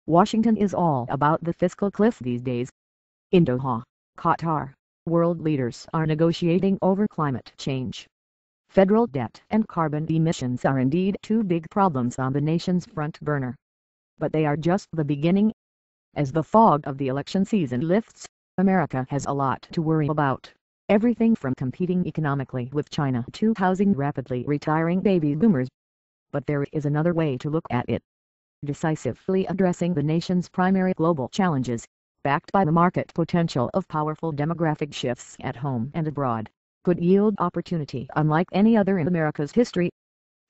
Washington is all about the fiscal cliff these days. In Doha, Qatar, world leaders are negotiating over climate change. Federal debt and carbon emissions are indeed two big problems on the nation's front burner. But they are just the beginning. As the fog of the election season lifts, America has a lot to worry about. Everything from competing economically with China to housing rapidly retiring baby boomers. But there is another way to look at it. Decisively addressing the nation's primary global challenges, backed by the market potential of powerful demographic shifts at home and abroad, could yield opportunity unlike any other in America's history.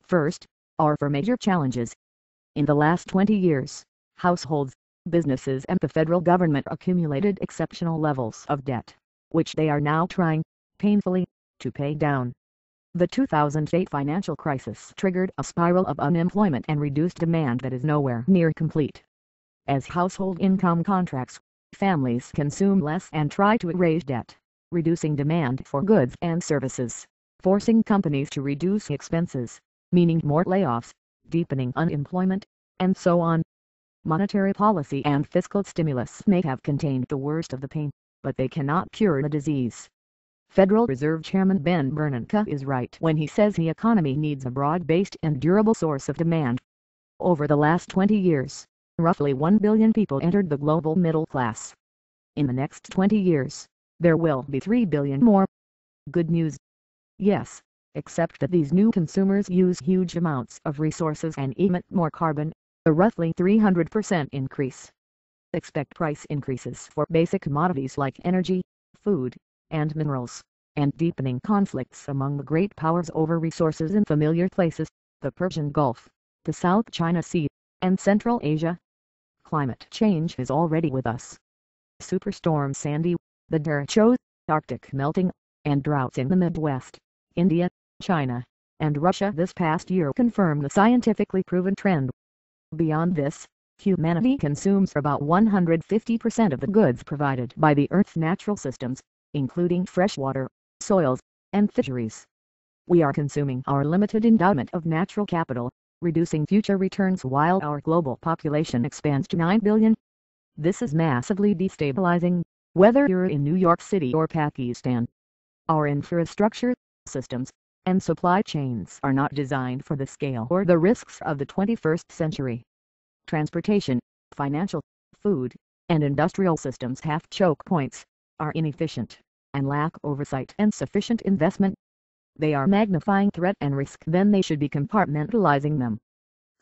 First, our four major challenges. In the last 20 years, households, businesses and the federal government accumulated exceptional levels of debt, which they are now trying, painfully, to pay down. The 2008 financial crisis triggered a spiral of unemployment and reduced demand that is nowhere near complete. As household income contracts, families consume less and try to raise debt, reducing demand for goods and services, forcing companies to reduce expenses, meaning more layoffs, deepening unemployment, and so on. Monetary policy and fiscal stimulus may have contained the worst of the pain, but they cannot cure the disease. Federal Reserve Chairman Ben Bernanke is right when he says the economy needs a broad-based and durable source of demand. Over the last 20 years, roughly 1 billion people entered the global middle class. In the next 20 years, there will be 3 billion more. Good news? Yes, except that these new consumers use huge amounts of resources and emit more carbon, a roughly 300% increase. Expect price increases for basic commodities like energy, food, and minerals, and deepening conflicts among the great powers over resources in familiar places, the Persian Gulf, the South China Sea, and Central Asia. Climate change is already with us. Superstorm Sandy, the derecho, Arctic melting, and droughts in the Midwest, India, China, and Russia this past year confirm the scientifically proven trend. Beyond this, humanity consumes about 150% of the goods provided by the Earth's natural systems, including fresh water, soils, and fisheries. We are consuming our limited endowment of natural capital, reducing future returns while our global population expands to 9 billion. This is massively destabilizing, whether you're in New York City or Pakistan. Our infrastructure, systems, and supply chains are not designed for the scale or the risks of the 21st century. Transportation, financial, food, and industrial systems have choke points, are inefficient, and lack oversight and sufficient investment. They are magnifying threat and risk then they should be compartmentalizing them.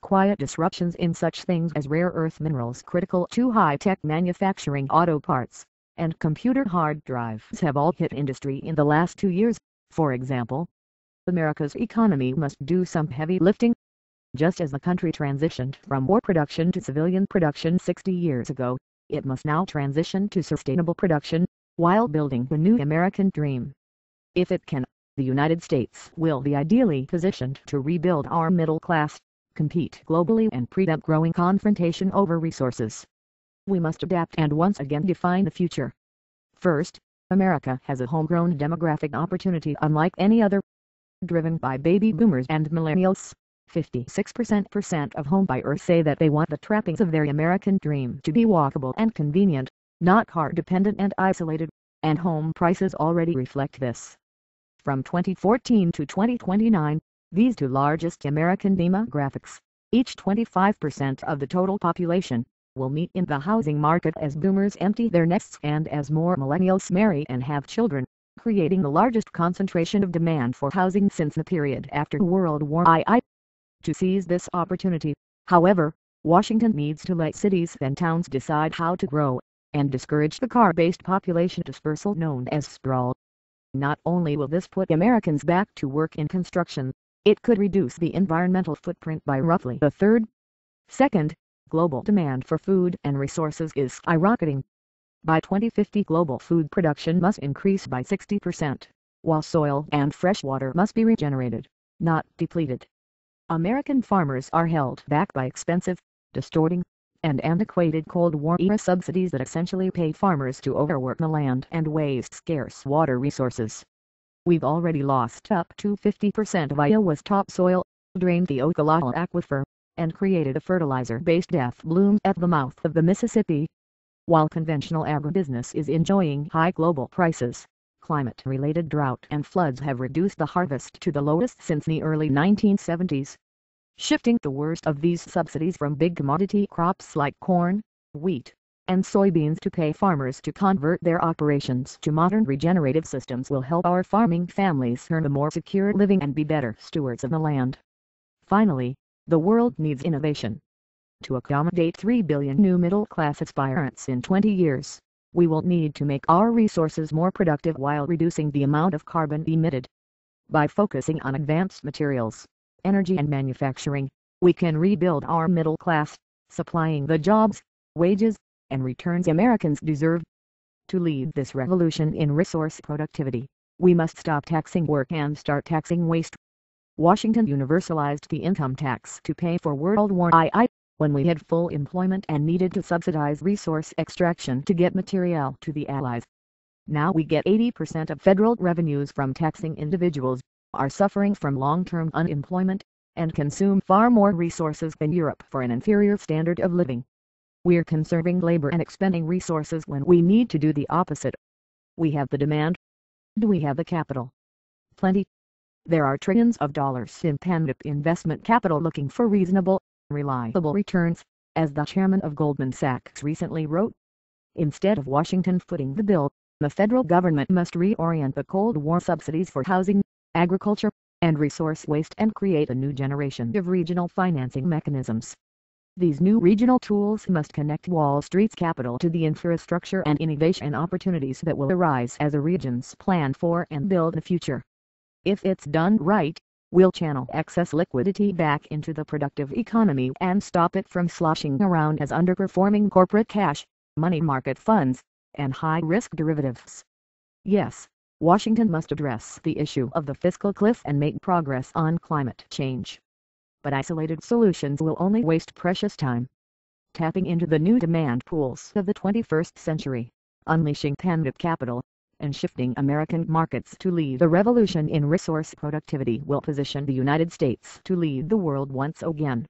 Quiet disruptions in such things as rare earth minerals critical to high-tech manufacturing auto parts, and computer hard drives have all hit industry in the last 2 years, for example. America's economy must do some heavy lifting. Just as the country transitioned from war production to civilian production 60 years ago, it must now transition to sustainable production, while building the new American dream. If it can, the United States will be ideally positioned to rebuild our middle class, compete globally and prevent growing confrontation over resources. We must adapt and once again define the future. First, America has a homegrown demographic opportunity unlike any other. Driven by baby boomers and millennials, 56% of home buyers say that they want the trappings of their American dream to be walkable and convenient, not car-dependent and isolated, and home prices already reflect this. From 2014 to 2029, these two largest American demographics, each 25% of the total population, will meet in the housing market as boomers empty their nests and as more millennials marry and have children, creating the largest concentration of demand for housing since the period after World War II. To seize this opportunity, however, Washington needs to let cities and towns decide how to grow, and discourage the car-based population dispersal known as sprawl. Not only will this put Americans back to work in construction, it could reduce the environmental footprint by roughly a third. Second, global demand for food and resources is skyrocketing. By 2050 global food production must increase by 60%, while soil and fresh water must be regenerated, not depleted. American farmers are held back by expensive, distorting, and antiquated Cold War-era subsidies that essentially pay farmers to overwork the land and waste scarce water resources. We've already lost up to 50% of Iowa's topsoil, drained the Ocala Aquifer, and created a fertilizer-based death bloom at the mouth of the Mississippi. While conventional agribusiness is enjoying high global prices, climate-related drought and floods have reduced the harvest to the lowest since the early 1970s. Shifting the worst of these subsidies from big commodity crops like corn, wheat, and soybeans to pay farmers to convert their operations to modern regenerative systems will help our farming families earn a more secure living and be better stewards of the land. Finally, the world needs innovation. To accommodate 3 billion new middle-class aspirants in 20 years, we will need to make our resources more productive while reducing the amount of carbon emitted. By focusing on advanced materials, energy and manufacturing, we can rebuild our middle class, supplying the jobs, wages, and returns Americans deserve. To lead this revolution in resource productivity, we must stop taxing work and start taxing waste. Washington universalized the income tax to pay for World War II, when we had full employment and needed to subsidize resource extraction to get material to the Allies. Now we get 80% of federal revenues from taxing individuals, are suffering from long-term unemployment, and consume far more resources than Europe for an inferior standard of living. We're conserving labor and expending resources when we need to do the opposite. We have the demand. Do we have the capital? Plenty. There are trillions of dollars in pent-up investment capital looking for reasonable, reliable returns, as the chairman of Goldman Sachs recently wrote. Instead of Washington footing the bill, the federal government must reorient the Cold War subsidies for housing, agriculture, and resource waste and create a new generation of regional financing mechanisms. These new regional tools must connect Wall Street's capital to the infrastructure and innovation opportunities that will arise as the regions plan for and build the future. If it's done right, we'll channel excess liquidity back into the productive economy and stop it from sloshing around as underperforming corporate cash, money market funds, and high-risk derivatives. Yes, Washington must address the issue of the fiscal cliff and make progress on climate change. But isolated solutions will only waste precious time. Tapping into the new demand pools of the 21st century, unleashing pent-up capital, and shifting American markets to lead the revolution in resource productivity will position the United States to lead the world once again.